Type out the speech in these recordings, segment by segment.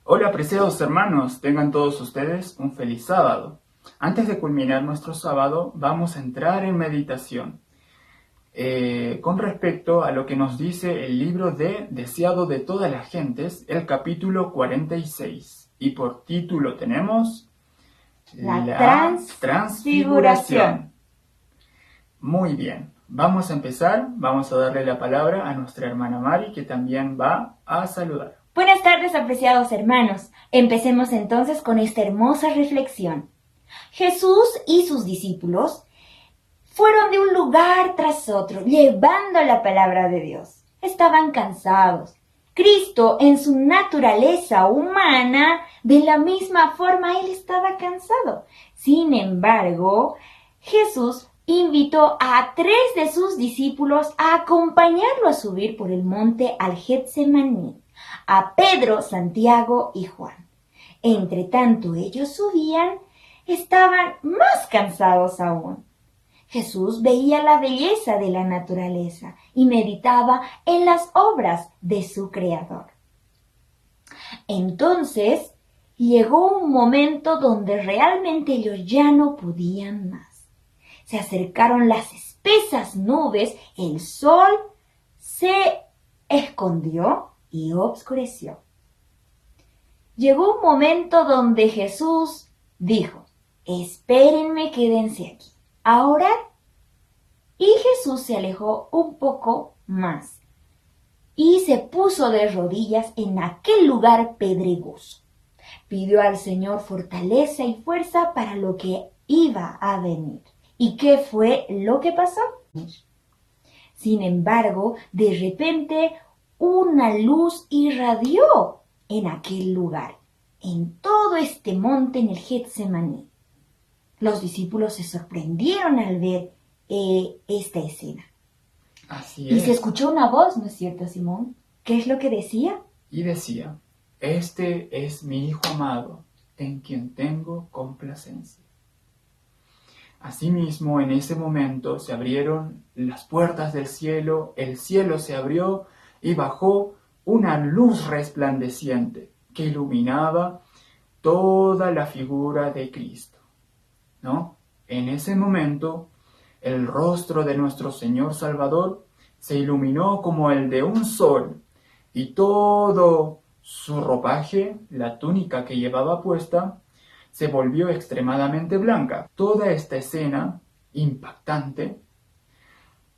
Hola, apreciados hermanos, tengan todos ustedes un feliz sábado. Antes de culminar nuestro sábado, vamos a entrar en meditación con respecto a lo que nos dice el libro de Deseado de todas las gentes, el capítulo 46. Y por título tenemos La transfiguración. Muy bien, vamos a empezar, vamos a darle la palabra a nuestra hermana Mari, que también va a saludar. Buenas tardes, apreciados hermanos. Empecemos entonces con esta hermosa reflexión. Jesús y sus discípulos fueron de un lugar tras otro, llevando la palabra de Dios. Estaban cansados. Cristo, en su naturaleza humana, de la misma forma, él estaba cansado. Sin embargo, Jesús invitó a 3 de sus discípulos a acompañarlo a subir por el monte al Getsemaní, a Pedro, Santiago y Juan. Entre tanto ellos subían, estaban más cansados aún. Jesús veía la belleza de la naturaleza y meditaba en las obras de su Creador. Entonces llegó un momento donde realmente ellos ya no podían más. Se acercaron las espesas nubes, el sol se escondió y oscureció. Llegó un momento donde Jesús dijo: espérenme, quédense aquí a orar. Y Jesús se alejó un poco más y se puso de rodillas en aquel lugar pedregoso. Pidió al Señor fortaleza y fuerza para lo que iba a venir. ¿Y qué fue lo que pasó? Sin embargo, de repente una luz irradió en aquel lugar, en todo este monte, en el Getsemaní. Los discípulos se sorprendieron al ver esta escena. Así Y es. se escuchó una voz, ¿no es cierto, Simón? ¿Qué es lo que decía? Y decía: este es mi Hijo amado, en quien tengo complacencia. Asimismo, en ese momento se abrieron las puertas del cielo, el cielo se abrió y bajó una luz resplandeciente que iluminaba toda la figura de Cristo, ¿no? En ese momento, el rostro de nuestro Señor Salvador se iluminó como el de un sol, y todo su ropaje, la túnica que llevaba puesta, se volvió extremadamente blanca. Toda esta escena impactante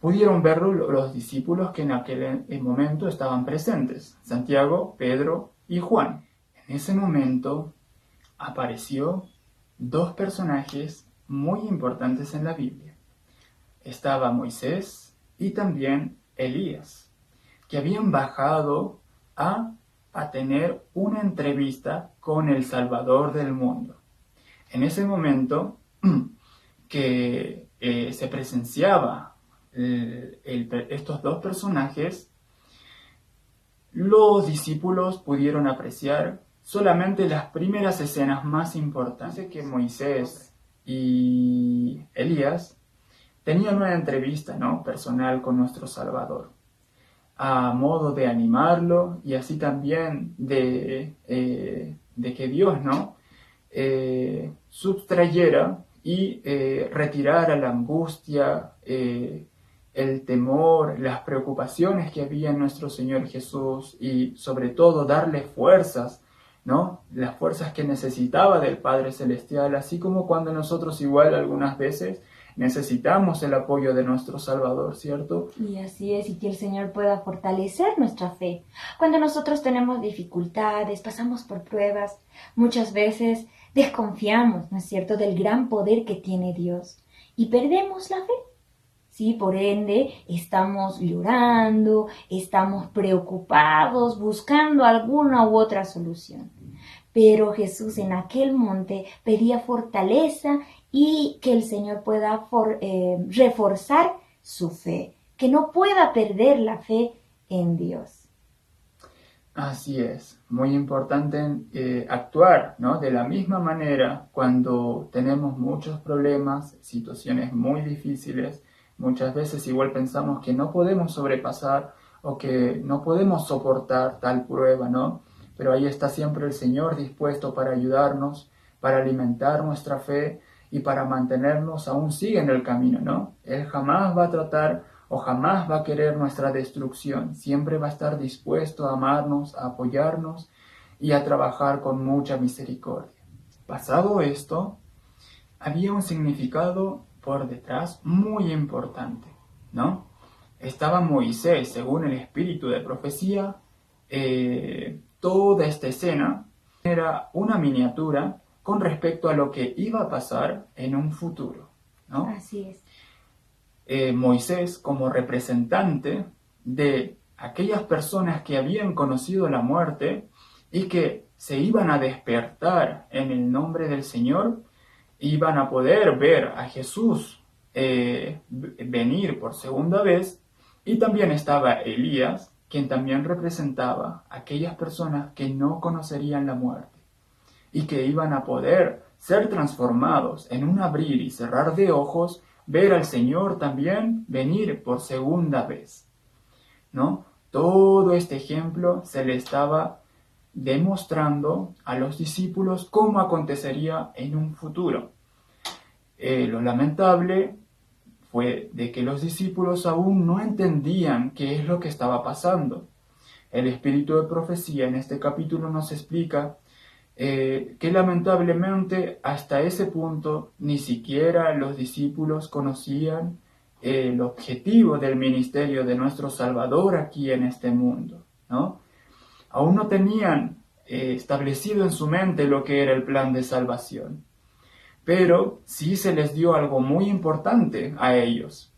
pudieron verlo los discípulos que en aquel momento estaban presentes: Santiago, Pedro y Juan. En ese momento apareció 2 personajes muy importantes en la Biblia. Estaba Moisés y también Elías, que habían bajado a tener una entrevista con el Salvador del mundo. En ese momento que se presenciaba estos 2 personajes, los discípulos pudieron apreciar solamente las primeras escenas más importantes. Dice que Moisés y Elías tenían una entrevista, ¿no?, personal con nuestro Salvador, a modo de animarlo y así también de que Dios, ¿no?, sustrayera y retirara la angustia, el temor, las preocupaciones que había en nuestro Señor Jesús, y sobre todo darle fuerzas, ¿no?, las fuerzas que necesitaba del Padre Celestial, así como cuando nosotros igual algunas veces necesitamos el apoyo de nuestro Salvador, ¿cierto? Y así es, y que el Señor pueda fortalecer nuestra fe. Cuando nosotros tenemos dificultades, pasamos por pruebas, muchas veces desconfiamos, ¿no es cierto?, del gran poder que tiene Dios y perdemos la fe. Sí, por ende, estamos llorando, estamos preocupados, buscando alguna u otra solución. Pero Jesús en aquel monte pedía fortaleza y que el Señor pueda reforzar su fe, que no pueda perder la fe en Dios. Así es, muy importante actuar, ¿no?, de la misma manera cuando tenemos muchos problemas, situaciones muy difíciles. Muchas veces igual pensamos que no podemos sobrepasar o que no podemos soportar tal prueba, ¿no? pero ahí está siempre el Señor dispuesto para ayudarnos, para alimentar nuestra fe y para mantenernos aún sigue en el camino, ¿no? Él jamás va a tratar o jamás va a querer nuestra destrucción, siempre va a estar dispuesto a amarnos, a apoyarnos y a trabajar con mucha misericordia. Pasado esto, había un significado por detrás muy importante, ¿no? Estaba Moisés, según el espíritu de profecía, toda esta escena era una miniatura con respecto a lo que iba a pasar en un futuro, ¿no? Así es. Moisés, como representante de aquellas personas que habían conocido la muerte y que se iban a despertar en el nombre del Señor, iban a poder ver a Jesús venir por segunda vez, y también estaba Elías, quien también representaba a aquellas personas que no conocerían la muerte y que iban a poder ser transformados en un abrir y cerrar de ojos, ver al Señor también venir por segunda vez, ¿no? Todo este ejemplo se le estaba demostrando a los discípulos cómo acontecería en un futuro. Lo lamentable fue de que los discípulos aún no entendían qué es lo que estaba pasando. El espíritu de profecía en este capítulo nos explica que lamentablemente hasta ese punto ni siquiera los discípulos conocían el objetivo del ministerio de nuestro Salvador aquí en este mundo, ¿no? Aún no tenían establecido en su mente lo que era el plan de salvación, pero sí se les dio algo muy importante a ellos,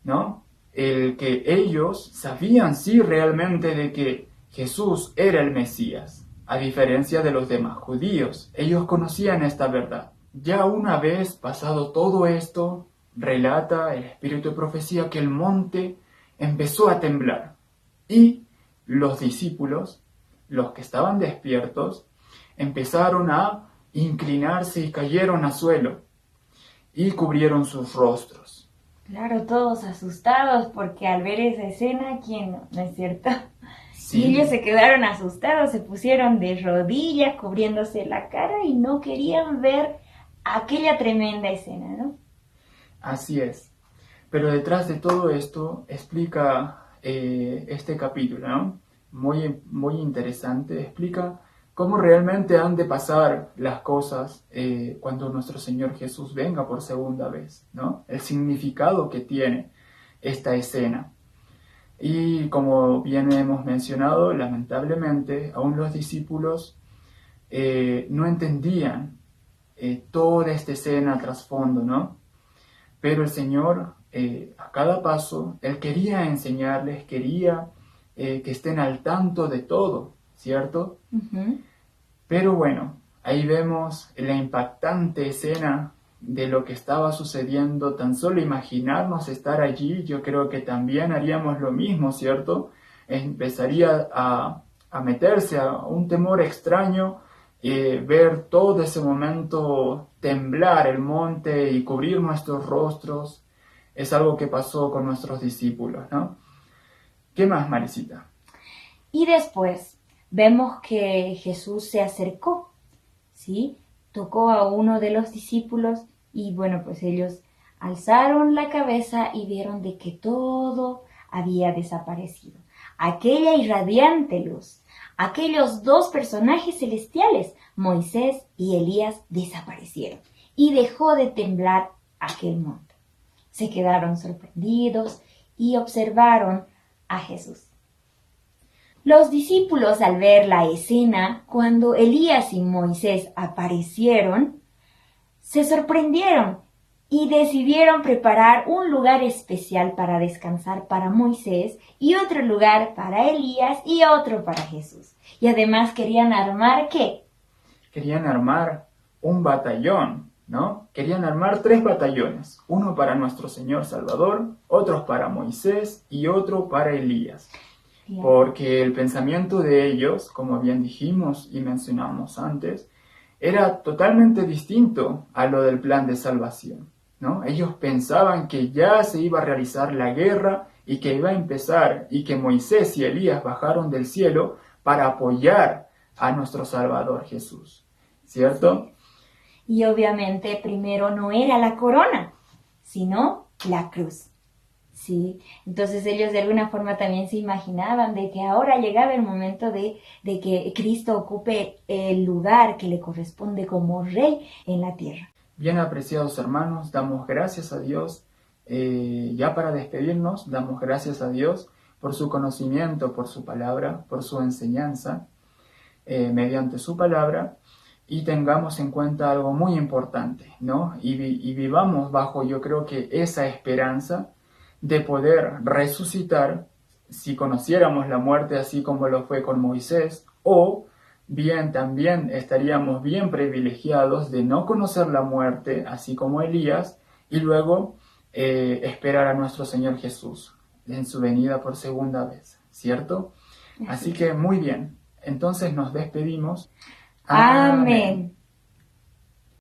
¿no? El que ellos sabían sí realmente de que Jesús era el Mesías. A diferencia de los demás judíos, ellos conocían esta verdad. Ya una vez pasado todo esto, relata el espíritu de profecía que el monte empezó a temblar y los discípulos, los que estaban despiertos, empezaron a inclinarse y cayeron al suelo y cubrieron sus rostros. Claro, todos asustados porque al ver esa escena, ¿quién no? ¿No es cierto? Sí. Y ellos se quedaron asustados, se pusieron de rodillas cubriéndose la cara y no querían ver aquella tremenda escena, ¿no? Así es. Pero detrás de todo esto explica este capítulo, ¿no? Muy, muy interesante. Explica cómo realmente han de pasar las cosas cuando nuestro Señor Jesús venga por segunda vez, ¿no? El significado que tiene esta escena. Y como bien hemos mencionado, lamentablemente, aún los discípulos no entendían toda esta escena trasfondo, ¿no? Pero el Señor, a cada paso, Él quería enseñarles, quería que estén al tanto de todo, ¿cierto? Uh-huh. Pero bueno, ahí vemos la impactante escena de lo que estaba sucediendo. Tan solo imaginarnos estar allí, yo creo que también haríamos lo mismo, ¿cierto? Empezaría a meterse a un temor extraño, ver todo ese momento temblar el monte y cubrir nuestros rostros. Es algo que pasó con nuestros discípulos, ¿no? ¿Qué más, Marisita? Y después vemos que Jesús se acercó, ¿sí? Tocó a uno de los discípulos y bueno, pues ellos alzaron la cabeza y vieron de que todo había desaparecido. Aquella irradiante luz, aquellos dos personajes celestiales, Moisés y Elías, desaparecieron y dejó de temblar aquel monte. Se quedaron sorprendidos y observaron a Jesús. Los discípulos, al ver la escena, cuando Elías y Moisés aparecieron, se sorprendieron y decidieron preparar un lugar especial para descansar para Moisés y otro lugar para Elías y otro para Jesús. Y además querían armar, ¿qué? Querían armar un batallón, ¿no? Querían armar 3 batallones, uno para nuestro Señor Salvador, otro para Moisés y otro para Elías. Bien. Porque el pensamiento de ellos, como bien dijimos y mencionamos antes, era totalmente distinto a lo del plan de salvación, ¿no? Ellos pensaban que ya se iba a realizar la guerra y que iba a empezar y que Moisés y Elías bajaron del cielo para apoyar a nuestro Salvador Jesús, ¿cierto? Y obviamente primero no era la corona, sino la cruz. Sí, entonces ellos de alguna forma también se imaginaban de que ahora llegaba el momento de que Cristo ocupe el lugar que le corresponde como rey en la tierra. Bien, apreciados hermanos, damos gracias a Dios. Ya para despedirnos, damos gracias a Dios por su conocimiento, por su palabra, por su enseñanza, mediante su palabra, y tengamos en cuenta algo muy importante, ¿no? Y vivamos bajo, yo creo que esa esperanza de poder resucitar si conociéramos la muerte así como lo fue con Moisés, o bien también estaríamos bien privilegiados de no conocer la muerte así como Elías y luego esperar a nuestro Señor Jesús en su venida por segunda vez, ¿cierto? Así que muy bien, entonces nos despedimos. Amén.